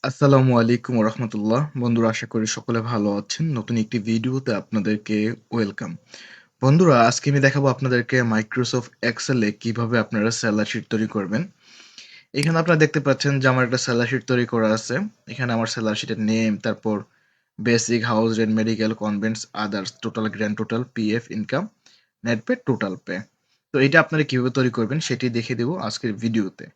আসসালামু আলাইকুম রহমতুল্লাহ। বন্ধুরা, আশা করি সকলে ভালো আছেন। নতুন একটি ভিডিওতে আপনাদেরকে ওয়েলকাম। বন্ধুরা, আজকে আমি দেখাবো আপনাদেরকে মাইক্রোসফট এক্সেলে কিভাবে আপনারা সেলার শিট তৈরি করবেন। এখানে আপনারা দেখতে পাচ্ছেন যে আমার একটা সেলার শিট তৈরি করা আছে। এখানে আমার সেলার শিটের নেম, তারপর basic, house rent, medical, convents, others, total, grand total, PF, income, net pay, total pay. তো এটা আপনারা কিভাবে তৈরি করবেন সেটি দেখিয়ে দেবো আজকের ভিডিওতে।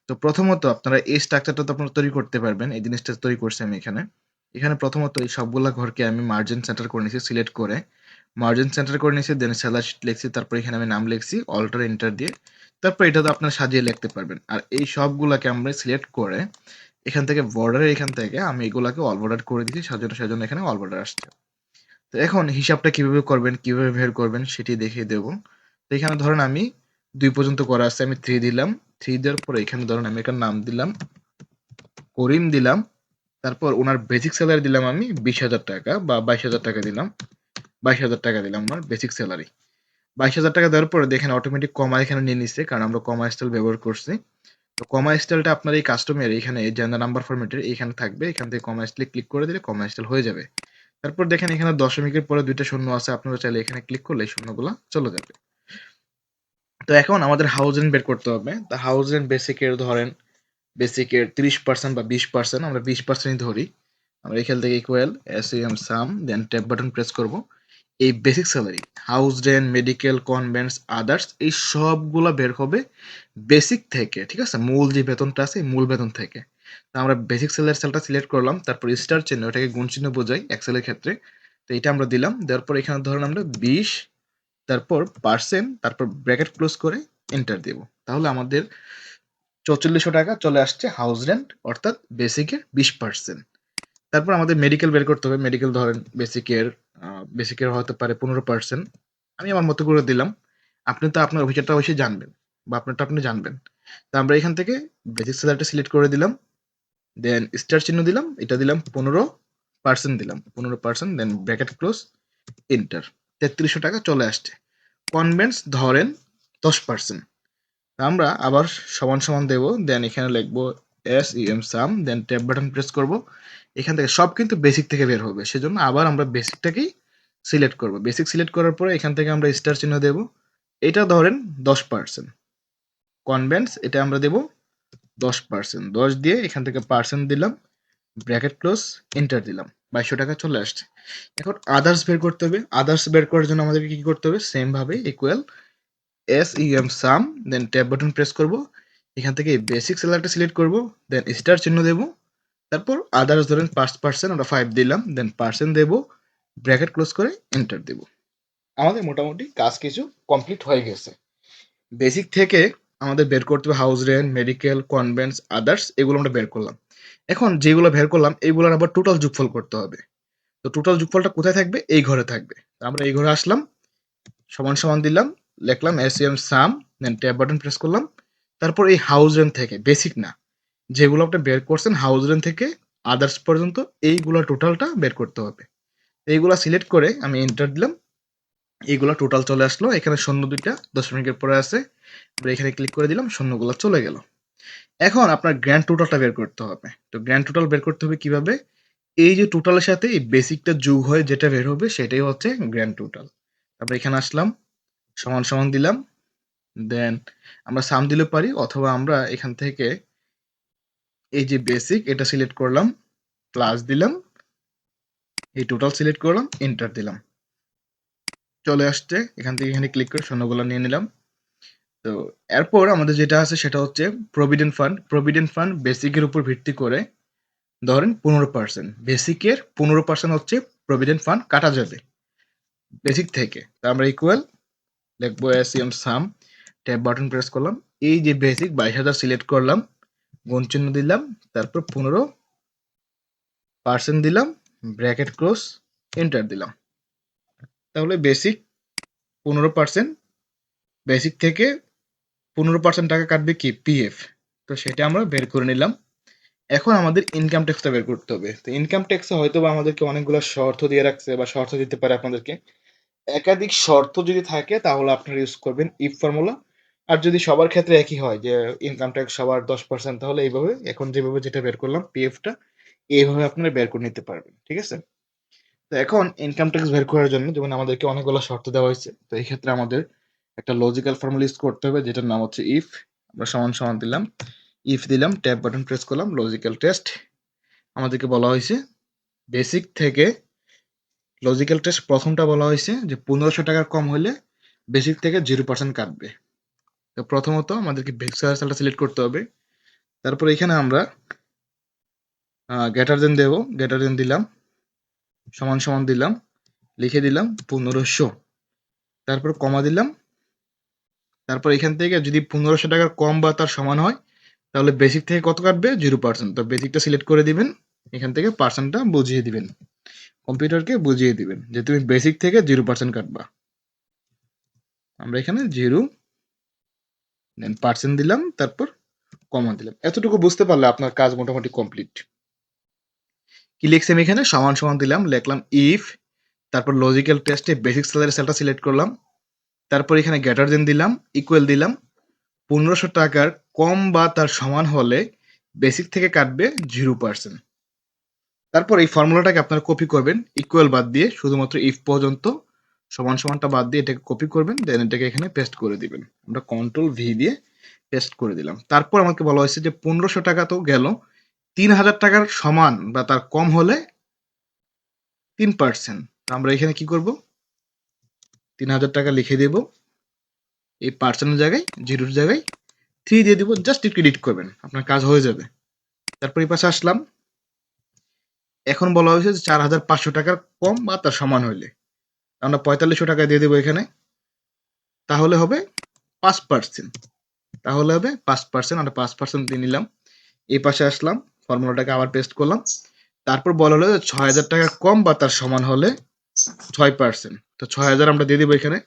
তো প্রথমত আপনারা এই স্ট্রাকচারটা তো আপনারা তৈরি করতে পারবেন। এই জিনিসটা তৈরি করছি আমি এখানে। এখানে প্রথমত এই সবগুলা ঘরকে আমি মার্জিন সেন্টার করে নিয়েছি, সিলেক্ট করে মার্জিন সেন্টার করে নিয়েছি, দেন সেলার শিট লিখছি, তারপর এখানে আমি নাম লিখছি, অল্টার এন্টার দিয়ে তারপর এটা তো আপনারা সাজিয়ে লিখতে পারবেন। আর এই সবগুলাকে আমরা সিলেক্ট করে এখান থেকে বর্ডারের এখান থেকে আমি এগুলাকে অল বর্ডার করে দিয়েছি, সেজন্য এখানে অল বর্ডার আসছে। তো এখন হিসাবটা কিভাবে করবেন, কিভাবে বের করবেন সেটি দেখিয়ে দেবো। তো এখানে ধরেন আমি 2 পর্যন্ত করা আছে, আমি 3 দিলাম। 3 দেওয়ার পরে এখানে ধরেন আমি একটা নাম দিলাম, করিম দিলাম। তারপর ওনার বেসিক স্যালারি দিলাম আমি 20,000 টাকা বা 22,000 টাকা দিলাম। 22,000 টাকা দিলাম ওনার বেসিক স্যালারি। 22,000 টাকা দেওয়ার পরে দেখেন অটোমেটিক কমা এখানে নিয়ে নিচ্ছে, কারণ আমরা কমা স্টাইল ব্যবহার করছি। তো কমা স্টাইলটা আপনার এই কাস্টমের এখানে জেনারেল নাম্বার ফরম্যাটের এখানে থাকবে। এখান থেকে কমা স্টাইল ক্লিক করে দিলে কমা স্টাইল হয়ে যাবে। তারপর দেখেন এখানে দশমিকের পরে 2টা শূন্য আছে, আপনারা চাইলে এখানে ক্লিক করলে এই শূন্যগুলা চলে যাবে। তো এখন আমাদের হাউস রেন্ট বের করতে হবে। তো হাউস রেন্ট বেসিকের ধরেন বেসিকের 30% বা 20%, আমরা 20%ই ধরি। আমরা এখান থেকে ইকুয়াল SEM সাম, দেন ট্যাব বাটন প্রেস করব। এই basic salary, house rent, medical, convents, others এই সবগুলা বের হবে বেসিক থেকে, ঠিক আছে? মূল যে বেতনটা আছে এই মূল বেতন থেকে। তো আমরা বেসিক স্যালারি সেলটা সিলেক্ট করলাম, তারপর স্টার চিহ্ন, ওটাকে গুণ চিহ্ন বোঝাই এক্সেলের ক্ষেত্রে। তো এটা আমরা দিলাম, দেওয়ার পর এখানে ধরুন আমরা 20, তারপর পার্সেন্ট, তারপর ব্র্যাকেট ক্লোজ করে এন্টার দেব। তাহলে আমাদের 4400 টাকা চলে আসছে হাউস রেন্ট, অর্থাৎ বেসিকের 20%। তারপর আমাদের মেডিকেল বের করতে হবে। মেডিকেল ধরেন বেসিকের হতে পারে 15%। আমি আমার মতো করে দিলাম। আপনি তো আপনার অভিযোগটা অবশ্যই জানবেন বা আপনারটা আপনি জানবেন। তো আমরা এখান থেকে বেসিক স্যালারিটা সিলেক্ট করে দিলাম, দেন স্টার চিহ্ন দিলাম, এটা দিলাম 15% দিলাম, 15%, দেন ব্র্যাকেট ক্লোজ, এন্টার। 3300 টাকা চলে আসছে। কনভেন্টস ধরেন 10%। আমরা আবার সমান সমান দেব, দেন এখানে লিখবো SEM সাম, দেন ট্যাব বাটন প্রেস করব। এখান থেকে সব কিন্তু বেসিক থেকে বের হবে, সেজন্য আবার আমরা বেসিকটাকেই সিলেক্ট করব। বেসিক সিলেক্ট করার পরে এখান থেকে আমরা স্টার চিহ্ন দেব, এটা ধরেন 10%। কনভেন্টস এটা আমরা দেব 10%, 10 দিয়ে এখান থেকে পার্সেন্ট দিলাম, ব্র্যাকেট ক্লোজ, এন্টার দিলাম। 2200 টাকা চলে আসছে। এখন আদার্স বের করতে হবে। আদার্স বের করার জন্য আমাদেরকে কি করতে হবে? সেম ভাবে ইকুয়াল SEM সাম, দেন ট্যাব বাটন প্রেস করব। এখান থেকে বেসিক স্যালারিটা সিলেক্ট করব, দেন স্টার চিহ্ন দেব। তারপর আদার্স ধরেন 5%, আমরা 5 দিলাম, দেন পার্সেন্ট দেব, ব্র্যাকেট ক্লোজ করে এন্টার দেব। আমাদের মোটামুটি কাজ কিছু কমপ্লিট হয়ে গেছে। বেসিক থেকে আমাদের বের করতে হবে house rent, medical, convents, others, এগুলো আমরা বের করলাম। এখন যেগুলো বের করলাম এইগুলোর আবার টোটাল যোগফল করতে হবে। তো টোটাল যোগফলটা কোথায় থাকবে? এই ঘরে থাকবে। তো আমরা এই ঘরে আসলাম, সমান সমান দিলাম, লিখলাম SEM সাম, দেন ট্যাব বাটন প্রেস করলাম। তারপর এই হাউস রেন্ট থেকে, বেসিক না, যেগুলো আপনি বের করছেন হাউস রেন্ট থেকে আদার্স পর্যন্ত, এইগুলো টোটালটা বের করতে হবে। এইগুলা সিলেক্ট করে আমি এন্টার দিলাম, এইগুলা টোটাল চলে আসলো। এখানে শূন্য 2টা দশমিকের পরে আছে, আমরা এখানে ক্লিক করে দিলাম, শূন্যগুলো চলে গেল। এখন আপনার গ্র্যান্ড টোটালটা বের করতে হবে। তো গ্র্যান্ড টোটাল বের করতে হবে কিভাবে? এই যে টোটালের সাথে এই বেসিকটা যোগ হয়ে যেটা বের হবে সেটাই হচ্ছে গ্র্যান্ড টোটাল। তারপরে এখানে আসলাম, সমান সমান দিলাম, দেন আমরা সাম দিলে পারি, অথবা আমরা এখান থেকে এই যে বেসিক এটা সিলেক্ট করলাম, প্লাস দিলাম, এই টোটাল সিলেক্ট করলাম, এন্টার দিলাম, চলে আসছে। এখান থেকে এখানে ক্লিক করে শূন্যগুলো নিয়ে নিলাম। তো এরপর আমাদের যেটা আছে সেটা হচ্ছে প্রভিডেন্ট ফান্ড। প্রভিডেন্ট ফান্ড বেসিকের উপর ভিত্তি করে ধরেন 15%, বেসিকের 15% হচ্ছে প্রভিডেন্ট ফান্ড কাটা যাবে বেসিক থেকে। তা আমরা ইকুয়াল লিখবো SEM সাম, ট্যাব বাটন প্রেস করলাম, এই যে বেসিক 22,000 সিলেক্ট করলাম, গুণ চিহ্ন দিলাম, তারপর 15% দিলাম, ব্র্যাকেট ক্লোজ, এন্টার দিলাম। তাহলে বেসিক 15%, বেসিক থেকে 15% টাকা কাটবে কি? PF। তো সেটা আমরা বের করে নিলাম। এখন আমাদের ইনকাম ট্যাক্সটা বের করতে হবে। তো ইনকাম ট্যাক্সে হয়তো বা আমাদেরকে অনেকগুলো শর্ত দিয়ে রাখছে বা শর্ত দিতে পারে আপনাদেরকে। একাধিক শর্ত যদি থাকে তাহলে আপনারা ইউজ করবেন ইফ ফর্মুলা। আর যদি সবার ক্ষেত্রে একই হয় যে ইনকাম ট্যাক্স সবার 10%, তাহলে এইভাবে এখন যেভাবে যেটা বের করলাম PF টা, এইভাবে আপনারা বের করে নিতে পারবেন। ঠিক আছে? তো এখন ইনকাম ট্যাক্স বের করার জন্য যেমন আমাদেরকে অনেকগুলো শর্ত দেওয়া হয়েছে। তো এই ক্ষেত্রে আমাদের একটা লজিক্যাল ফর্মুলা ইউজ করতে হবে যেটার নাম হচ্ছে ইফ। আমরা সমান সমান দিলাম, ইফ দিলাম, ট্যাব বাটন প্রেস করলাম, লজিক্যাল টেস্ট। আমাদেরকে বলা হয়েছে বেসিক থেকে লজিক্যাল টেস্ট প্রথমটা বলা হয়েছে যে 1500 টাকার কম হলে বেসিক থেকে 0% কাটবে। তো প্রথমত আমাদেরকে বেসিক সালটা সিলেক্ট করতে হবে। তারপর এখানে আমরা গ্রেটার দেন দেব, গ্রেটার দেন দিলাম, সমান সমান দিলাম, লিখে দিলাম 1500, তারপর কমা দিলাম। তারপর এখান থেকে যদি 1500 টাকার কম বা তার সমান হয় তাহলে বেসিক থেকে কত কাটবে? 0%। তো বেসিকটা সিলেক্ট করে দিবেন, এখান থেকে পার্সেন্টটা বুঝিয়ে দিবেন, কম্পিউটারকে বুঝিয়ে দিবেন যে তুমি বেসিক থেকে 0% কাটবা। আমরা এখানে 0 দেন পার্সেন্ট দিলাম, তারপর কমা দিলাম। এতটুকু বুঝতে পারলে আপনার কাজ মোটামুটি কমপ্লিট। কি লিখছি আমি এখানে? সমান সমান দিলাম, লিখলাম ইফ, তারপর লজিক্যাল টেস্টে বেসিক স্যালারি সেলটা সিলেক্ট করলাম, তারপর এখানে গ্রেটার দেন দিলাম, ইকুয়াল দিলাম, 1500 টাকার কম বা তার সমান হলে বেসিক থেকে কাটবে 0%। তারপর এই ফর্মুলাটাকে আপনারা কপি করবেন, ইকুয়াল বাদ দিয়ে শুধুমাত্র ইফ পর্যন্ত, সমান সমানটা বাদ দিয়ে এটাকে কপি করবেন, দেন এটাকে এখানে পেস্ট করে দিবেন। আমরা কন্ট্রোল ভি দিয়ে পেস্ট করে দিলাম। তারপর আমাকে বলা হয়েছে যে 1500 টাকা তো গেল, 3000 টাকার সমান বা তার কম হলে 3%। আমরা এখানে কি করব? 3000 টাকা লিখে দেব, এই পার্সেন্টের জায়গায়, জিরোর জায়গায় 3 দিয়ে দিব, জাস্ট একটু এডিট করবেন, আপনার কাজ হয়ে যাবে। তারপর এই পাশে আসলাম, এখন বলা হয়েছে যে 4500 টাকার কম বা তার সমান হইলে আমরা 4500 টাকা দিয়ে দেবো এখানে, তাহলে হবে 5%। তাহলে হবে 5%, আমরা 5% দিয়ে নিলাম। এই পাশে আসলাম, ফর্মুলাটাকে আবার পেস্ট করলাম। তারপর বলা হলো যে 6000 টাকার কম বা তার সমান হলে 6%। তো 6000 আমরা দিয়ে দিব এখানে,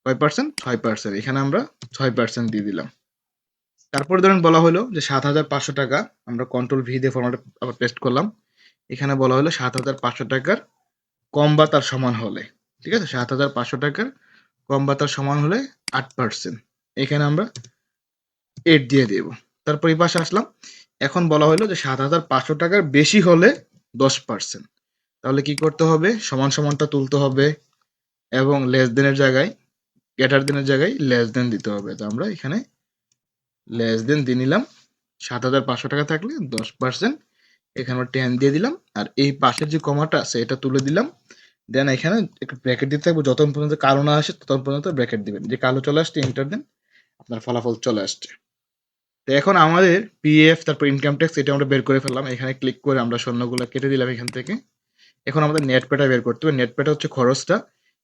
কয় পার্সেন্ট? 6%। এখানে আমরা 6% দিয়ে দিলাম। তারপরে ধরেন বলা হলো যে 7500 টাকা, আমরা কন্ট্রোল ভি দিয়ে ফর্মুলাটা আবার পেস্ট করলাম। এখানে বলা হলো 7500 টাকার কম বা তার সমান হলে, ঠিক আছে, 7500 টাকার কম বা তার সমান হলে 8%। এখানে আমরা 8 দিয়ে দেব। তারপর এই পাশে আসলাম, এখন বলা হলো যে 7500 টাকার বেশি হলে 10%। তাহলে কি করতে হবে? সমান সমানটা তুলতে হবে এবং লেস দেনের জায়গায়, গ্রেটার দেনের জায়গায় লেস দেন দিতে হবে। তো আমরা এখানে লেস দেন দিয়ে নিলাম। 7500 টাকা থাকলে 10%, এখানে আমরা 10 দিয়ে দিলাম। আর এই পাশের যে কমাটা আছে এটা তুলে দিলাম। দেন এখানে একটু ব্র্যাকেট দিতে থাকবো, যতক্ষণ পর্যন্ত কালো না আসে ততক্ষণ পর্যন্ত ব্র্যাকেট দিবেন। যে কালো চলে আসছে এন্টার দেন, আপনার ফলাফল চলে আসছে। তো এখন আমাদের পিএফ তারপর ইনকাম ট্যাক্স এটা আমরা বের করে ফেললাম। এখানে ক্লিক করে আমরা শূন্যগুলো কেটে দিলাম এখান থেকে। এখন আমাদের নেট পেটা বের করতে হবে। নেট পেটা হচ্ছে খরচটা,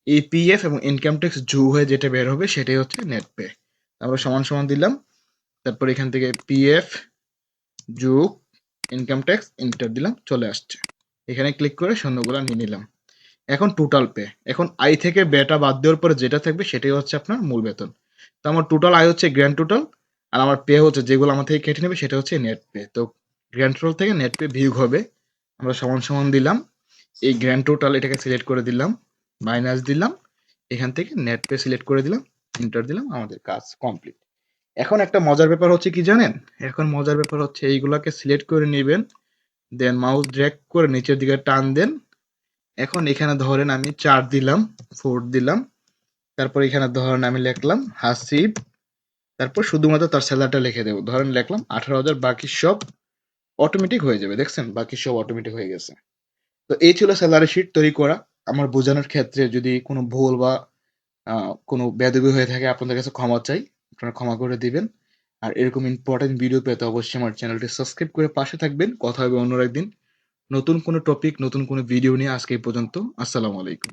এই পিএফ এবং ইনকাম ট্যাক্স যোগ হয়ে যেটা বের হবে সেটাই হচ্ছে নেট পে। আমরা সমান সমান দিলাম, তারপর এখান থেকে পিএফ যোগ ইনকাম ট্যাক্স এন্টার দিলাম, চলে আসছে। এখানে ক্লিক করে শূন্যগুলো নিয়ে নিলাম। এখন টোটাল পে, এখন আয় থেকে বেটা বাদ দেওয়ার পরে যেটা থাকবে সেটাই হচ্ছে আপনার মূল বেতন। তো আমার টোটাল আয় হচ্ছে গ্র্যান্ড টোটাল, আর আমার পে হচ্ছে যেগুলো আমার থেকে কেটে নেবে সেটা হচ্ছে নেট পে। তো গ্র্যান্ড টোটাল থেকে নেট পে বিয়োগ হবে, আমরা সমান সমান দিলাম, এই গ্র্যান্ড টোটাল এটাকে সিলেক্ট করে দিলাম, মাইনাস দিলাম, এখান থেকে নেট পে সিলেক্ট করে দিলাম, এন্টার দিলাম, আমাদের কাজ কমপ্লিট। এখন একটা মজার ব্যাপার হচ্ছে কি জানেন? এখন মজার ব্যাপার হচ্ছে এইগুলাকে সিলেক্ট করে নেবেন, দেন মাউস ড্র্যাগ করে নিচের দিকে টান দেন। এখন এখানে ধরেন আমি 4 দিলাম, 4 দিলাম, তারপর এখানে ধরেন আমি লিখলাম হাসিব, তারপর শুধুমাত্র তার স্যালারিটা লিখে দেবো, ধরেন লিখলাম 18,000, বাকি সব অটোমেটিক হয়ে যাবে। দেখছেন বাকি সব অটোমেটিক হয়ে গেছে। তো এই ছিল স্যালারি শিট তৈরি করা। আমার বোঝানোর ক্ষেত্রে যদি কোনো ভুল বা কোনো বেয়াদবি হয়ে থাকে আপনাদের কাছে ক্ষমা চাই, আপনারা ক্ষমা করে দিবেন। আর এরকম ইম্পর্টেন্ট ভিডিও পেতে অবশ্যই আমার চ্যানেলটি সাবস্ক্রাইব করে পাশে থাকবেন। কথা হবে অন্য একদিন নতুন কোনো টপিক, নতুন কোনো ভিডিও নিয়ে। আজকে এই পর্যন্ত, আসসালামু আলাইকুম।